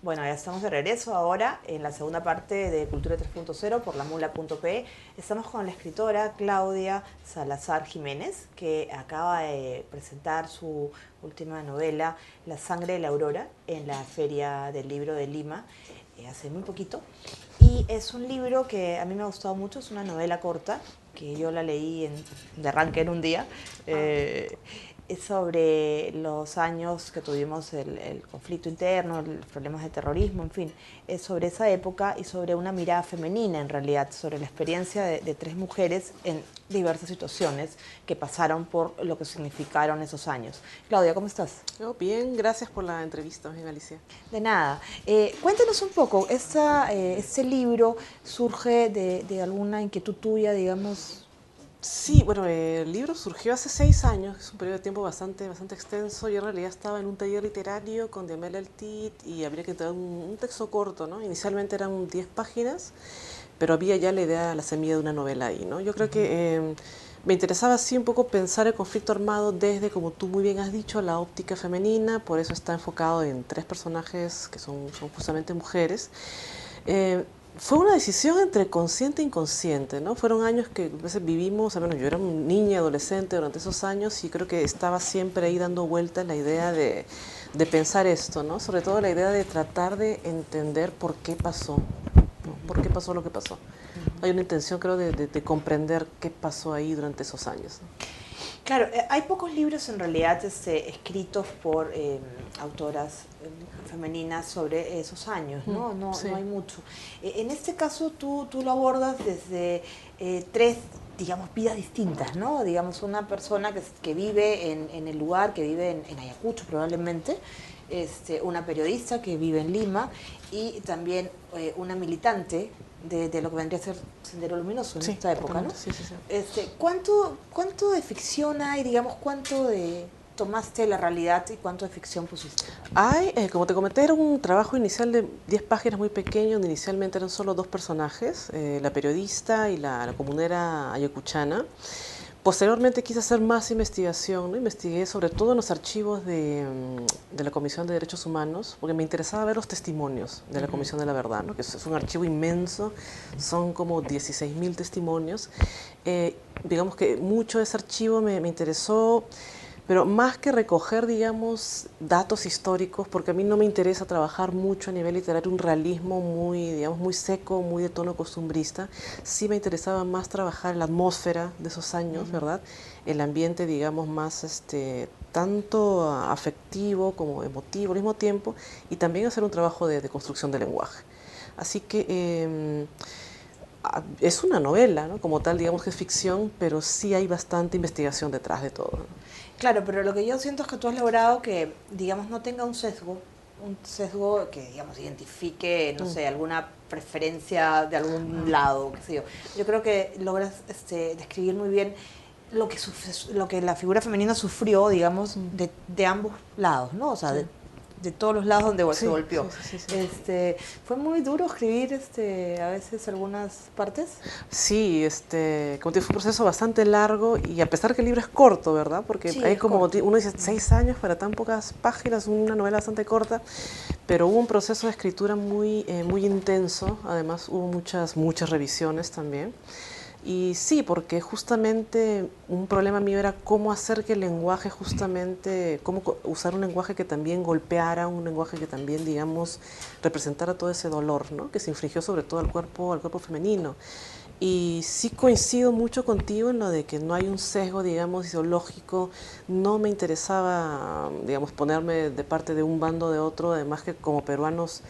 Bueno, ya estamos de regreso ahora en la segunda parte de Cultura 3.0 por lamula.pe. Estamos con la escritora Claudia Salazar Jiménez, que acaba de presentar su última novela, La sangre de la aurora, en la Feria del Libro de Lima, hace muy poquito. Y es un libro que a mí me ha gustado mucho, es una novela corta, que yo la leí de arranque en un día. Es sobre los años que tuvimos el conflicto interno, los problemas de terrorismo, en fin, es sobre esa época y sobre una mirada femenina en realidad, sobre la experiencia de tres mujeres en diversas situaciones que pasaron por lo que significaron esos años. Claudia, ¿cómo estás? Oh, bien, gracias por la entrevista, bien, Alicia. De nada. Cuéntanos un poco, ¿este libro surge de alguna inquietud tuya, digamos? Sí, bueno, el libro surgió hace 6 años, es un periodo de tiempo bastante extenso. Yo en realidad estaba en un taller literario con Diamela Altit y habría que entregar un texto corto, ¿no? Inicialmente eran 10 páginas, pero había ya la idea, la semilla de una novela ahí, ¿no? Yo creo que me interesaba así un poco pensar el conflicto armado desde, como tú muy bien has dicho, la óptica femenina, por eso está enfocado en tres personajes que son justamente mujeres. Eh, Fue una decisión entre consciente e inconsciente, ¿no? Fueron años que a veces vivimos, al menos yo era un niña, adolescente durante esos años y creo que estaba siempre ahí dando vueltas la idea de pensar esto, ¿no? Sobre todo la idea de tratar de entender por qué pasó, ¿no? ¿Por qué pasó lo que pasó? Hay una intención, creo, de comprender qué pasó ahí durante esos años, ¿no? Claro, hay pocos libros en realidad escritos por autoras femeninas sobre esos años, ¿no? No Sí. hay mucho. En este caso tú lo abordas desde tres, digamos, vidas distintas, ¿no? Digamos, una persona que vive en el lugar, que vive en Ayacucho probablemente, una periodista que vive en Lima y también una militante de lo que vendría a ser Sendero Luminoso en Sí, esta época, ¿no? totalmente, sí, sí, sí. ¿Cuánto de ficción hay, digamos, cuánto de tomaste la realidad y cuánto de ficción pusiste? Hay, como te comenté, era un trabajo inicial de 10 páginas muy pequeño, donde inicialmente eran solo dos personajes, la periodista y la comunera ayacuchana. Posteriormente quise hacer más investigación, ¿no? Investigué sobre todo en los archivos de la Comisión de Derechos Humanos, porque me interesaba ver los testimonios de la Comisión de la Verdad, ¿no? Que es un archivo inmenso, son como 16.000 testimonios. Digamos que mucho de ese archivo me interesó, pero más que recoger, digamos, datos históricos, porque a mí no me interesa trabajar mucho a nivel literario un realismo muy, digamos, muy seco, muy de tono costumbrista, sí me interesaba más trabajar la atmósfera de esos años, ¿verdad? El ambiente, digamos, más tanto afectivo como emotivo al mismo tiempo, y también hacer un trabajo de construcción del lenguaje. Así que es una novela, ¿no? Como tal, digamos que es ficción, pero sí hay bastante investigación detrás de todo, ¿no? Claro, pero lo que yo siento es que tú has logrado que, digamos, no tenga un sesgo que, digamos, identifique, no sé, alguna preferencia de algún lado, qué sé yo. Yo creo que logras describir muy bien lo que la figura femenina sufrió, digamos, de ambos lados, ¿no? O sea, Sí. de todos los lados donde se Sí, golpeó. sí, sí, sí, sí. Fue muy duro escribir a veces algunas partes. Sí, como te digo, fue un proceso bastante largo y a pesar que el libro es corto, ¿verdad? Porque Sí, hay es como, corto. uno dice, 6 años para tan pocas páginas, una novela bastante corta, pero hubo un proceso de escritura muy intenso, además hubo muchas revisiones también. Y sí, porque justamente un problema mío era cómo hacer que el lenguaje justamente, cómo usar un lenguaje que también golpeara, un lenguaje que también, digamos, representara todo ese dolor, ¿no? Que se infligió sobre todo al cuerpo femenino. Y sí coincido mucho contigo en lo de que no hay un sesgo, digamos, ideológico. No me interesaba, digamos, ponerme de parte de un bando o de otro. Además que como peruanos,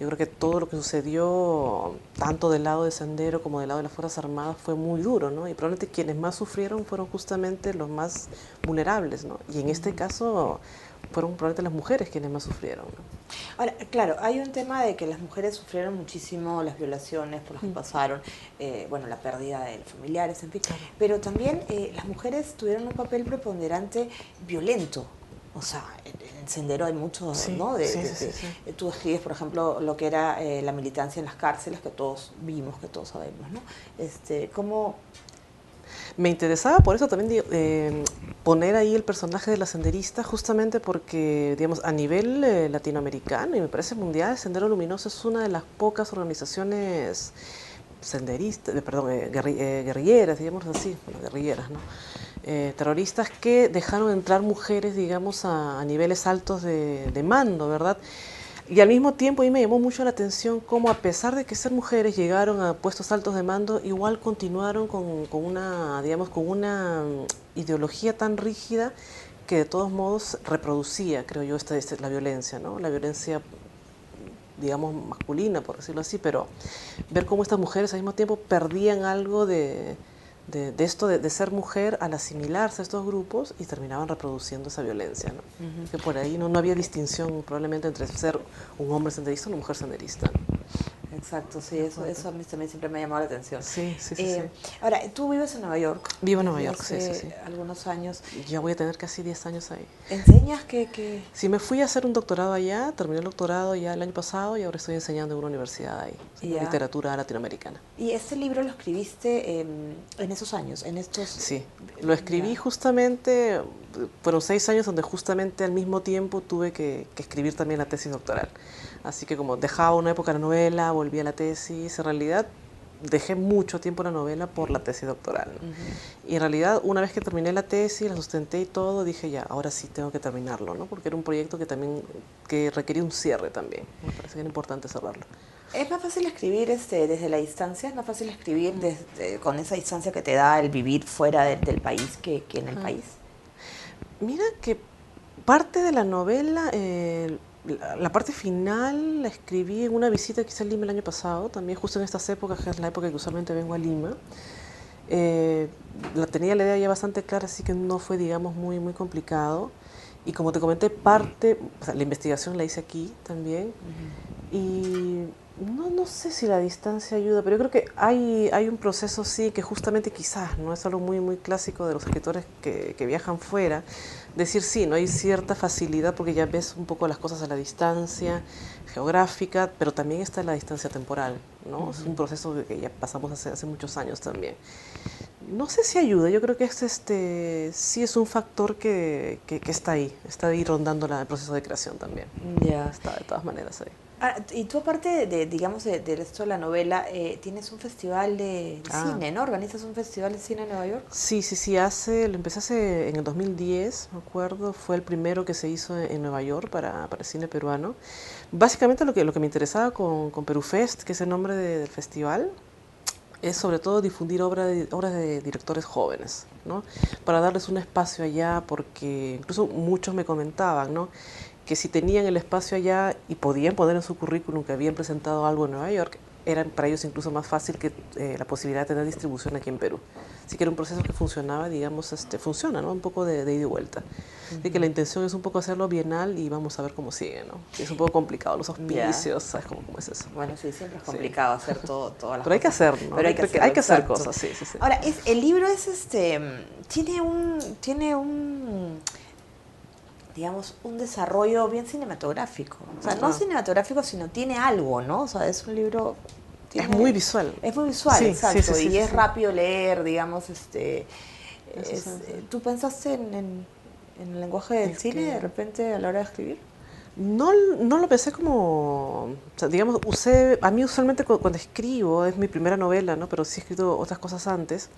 yo creo que todo lo que sucedió, tanto del lado de Sendero como del lado de las Fuerzas Armadas, fue muy duro, ¿no? Y probablemente quienes más sufrieron fueron justamente los más vulnerables, ¿no? Y en este caso fueron probablemente las mujeres quienes más sufrieron, ¿no? Ahora, claro, hay un tema de que las mujeres sufrieron muchísimo las violaciones por las que pasaron, bueno, la pérdida de los familiares, en fin, Claro. pero también las mujeres tuvieron un papel preponderante violento. O sea, en Sendero hay mucho, Sí, ¿no? sí, sí, sí, sí. Tú escribes, por ejemplo, lo que era la militancia en las cárceles, que todos vimos, que todos sabemos, ¿no? ¿Cómo? Me interesaba por eso también poner ahí el personaje de la senderista, justamente porque, digamos, a nivel latinoamericano y me parece mundial, Sendero Luminoso es una de las pocas organizaciones senderistas, perdón, guerrilleras, digamos así, bueno, guerrilleras, ¿no? Terroristas que dejaron entrar mujeres, digamos, a niveles altos de mando, ¿verdad? Y al mismo tiempo a mí me llamó mucho la atención cómo a pesar de que ser mujeres llegaron a puestos altos de mando, igual continuaron con una, digamos, con una ideología tan rígida que de todos modos reproducía, creo yo, la violencia, ¿no? La violencia, digamos, masculina, por decirlo así, pero ver cómo estas mujeres al mismo tiempo perdían algo de esto de ser mujer al asimilarse a estos grupos y terminaban reproduciendo esa violencia, ¿no? Que por ahí no había distinción probablemente entre ser un hombre senderista o una mujer senderista, ¿no? Exacto, sí, eso a mí también siempre me ha llamado la atención. Sí, sí, sí, sí. Ahora, tú vives en Nueva York. Vivo en Nueva York, sí, sí, sí. Algunos años. Ya voy a tener casi 10 años ahí. ¿Enseñas qué? Sí, me fui a hacer un doctorado allá, terminé el doctorado ya el año pasado y ahora estoy enseñando en una universidad ahí, en literatura latinoamericana. ¿Y este libro lo escribiste en esos años, en estos...? Sí, lo escribí justamente, fueron 6 años donde justamente al mismo tiempo tuve que escribir también la tesis doctoral. Así que como dejaba una época la novela, volví a la tesis, en realidad dejé mucho tiempo la novela por la tesis doctoral, ¿no? Y en realidad una vez que terminé la tesis, la sustenté y todo, dije ya, ahora sí tengo que terminarlo, ¿no? Porque era un proyecto que también requería un cierre también, me parece que era importante cerrarlo. ¿Es más fácil escribir desde la distancia? ¿Es más fácil escribir con esa distancia que te da el vivir fuera del país que en el país? Mira que parte de la novela, la parte final la escribí en una visita que hice a Lima el año pasado, también justo en estas épocas, que es la época que usualmente vengo a Lima. Tenía la idea ya bastante clara, así que no fue, digamos, muy complicado. Y como te comenté, o sea, la investigación la hice aquí también. Y no sé si la distancia ayuda, pero yo creo que hay un proceso, sí, que justamente quizás, ¿no? Es algo muy clásico de los escritores que viajan fuera. Decir sí, no hay cierta facilidad porque ya ves un poco las cosas a la distancia geográfica, pero también está la distancia temporal, ¿no? Es un proceso que ya pasamos hace muchos años también. No sé si ayuda, yo creo que sí es un factor que está ahí rondando el proceso de creación también. Ya. Está de todas maneras ahí. Y tú aparte digamos, del resto de la novela, tienes un festival de cine, ¿no? ¿Organizas un festival de cine en Nueva York? Sí, lo empecé en el 2010, me acuerdo, fue el primero que se hizo en Nueva York para el cine peruano. Básicamente lo que me interesaba con Perú Fest, que es el nombre del festival, es sobre todo difundir obras de directores jóvenes, ¿no? Para darles un espacio allá, porque incluso muchos me comentaban, ¿no?, que si tenían el espacio allá y podían poner en su currículum que habían presentado algo en Nueva York, era para ellos incluso más fácil que la posibilidad de tener distribución aquí en Perú. Así que era un proceso que funcionaba, digamos, funciona, ¿no? Un poco de ida y vuelta. Así que la intención es un poco hacerlo bienal y vamos a ver cómo sigue, ¿no? Es un poco complicado, los auspicios, ¿sabes cómo es eso? Bueno, sí, siempre es complicado hacer todas las cosas. Pero hay que hacer, ¿no? Pero hay que hacer cosas, sí. Ahora, el libro tiene un digamos, un desarrollo bien cinematográfico. O sea, no cinematográfico, sino tiene algo, ¿no? O sea, es un libro... Es muy visual. Es muy visual, sí, exacto. Y es rápido leer, digamos, ¿Tú pensaste en el lenguaje del cine de repente a la hora de escribir? No lo pensé como, o sea, digamos, a mí usualmente cuando escribo, es mi primera novela, ¿no? Pero sí he escrito otras cosas antes.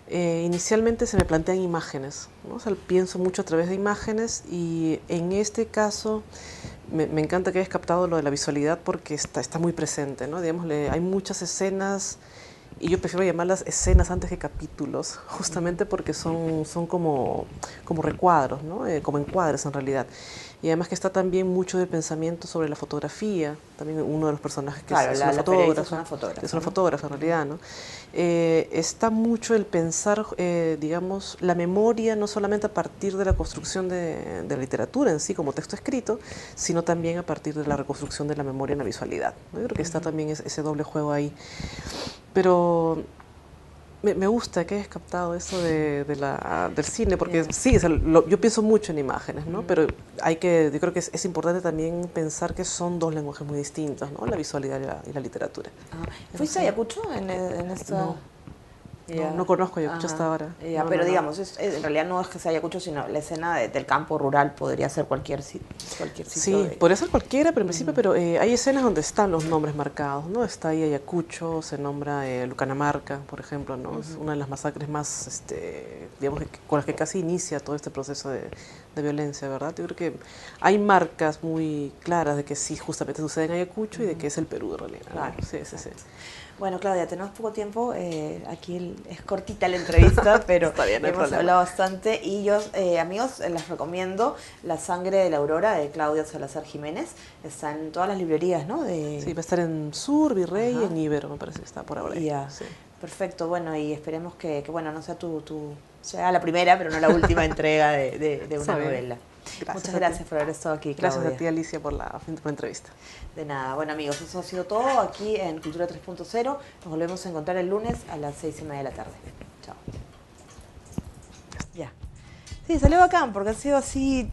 Inicialmente se me plantean imágenes, ¿no? O sea, pienso mucho a través de imágenes y en este caso me encanta que hayas captado lo de la visualidad porque está muy presente, ¿no? Digamos, hay muchas escenas y yo prefiero llamarlas escenas antes que capítulos, justamente porque son como recuadros, ¿no? Como encuadres en realidad. Y además que está también mucho del pensamiento sobre la fotografía, también uno de los personajes que es una fotógrafa. Es una fotógrafa en realidad, ¿no? Está mucho el pensar, digamos, la memoria no solamente a partir de la construcción de la literatura en sí como texto escrito, sino también a partir de la reconstrucción de la memoria en la visualidad, ¿no? Yo creo que está también ese doble juego ahí. Pero me gusta que hayas captado eso del cine, porque sí, yo pienso mucho en imágenes, ¿no? Pero yo creo que es importante también pensar que son dos lenguajes muy distintos, ¿no? La visualidad y la literatura. ¿Fuiste a Ayacucho en esta...? No conozco Ayacucho hasta ahora. Pero digamos, en realidad no es que sea Ayacucho, sino la escena del campo rural podría ser cualquier sitio. Sí, podría ser cualquiera, pero en principio, pero hay escenas donde están los nombres marcados, ¿no? Está ahí Ayacucho, se nombra Lucanamarca, por ejemplo, ¿no? Es una de las masacres más, digamos, con las que casi inicia todo este proceso de violencia, ¿verdad? Yo creo que hay marcas muy claras de que sí, justamente sucede en Ayacucho y de que es el Perú, de realidad. Claro, sí, sí, sí. Bueno, Claudia, tenemos poco tiempo, aquí es cortita la entrevista, pero bien, no hemos hablado bastante y yo, amigos, les recomiendo La sangre de la aurora de Claudia Salazar Jiménez, está en todas las librerías, ¿no? Sí, va a estar en Sur, Virrey y en Ibero, me parece que está por ahora. Sí. Perfecto, bueno, y esperemos que bueno, no sea sea la primera, pero no la última entrega de una novela. Muchas gracias por haber estado aquí, Claudia. Gracias a ti, Alicia, por la entrevista. De nada. Bueno, amigos, eso ha sido todo aquí en Cultura 3.0. Nos volvemos a encontrar el lunes a las 6:30 de la tarde. Chao. Ya. Sí, salió bacán porque ha sido así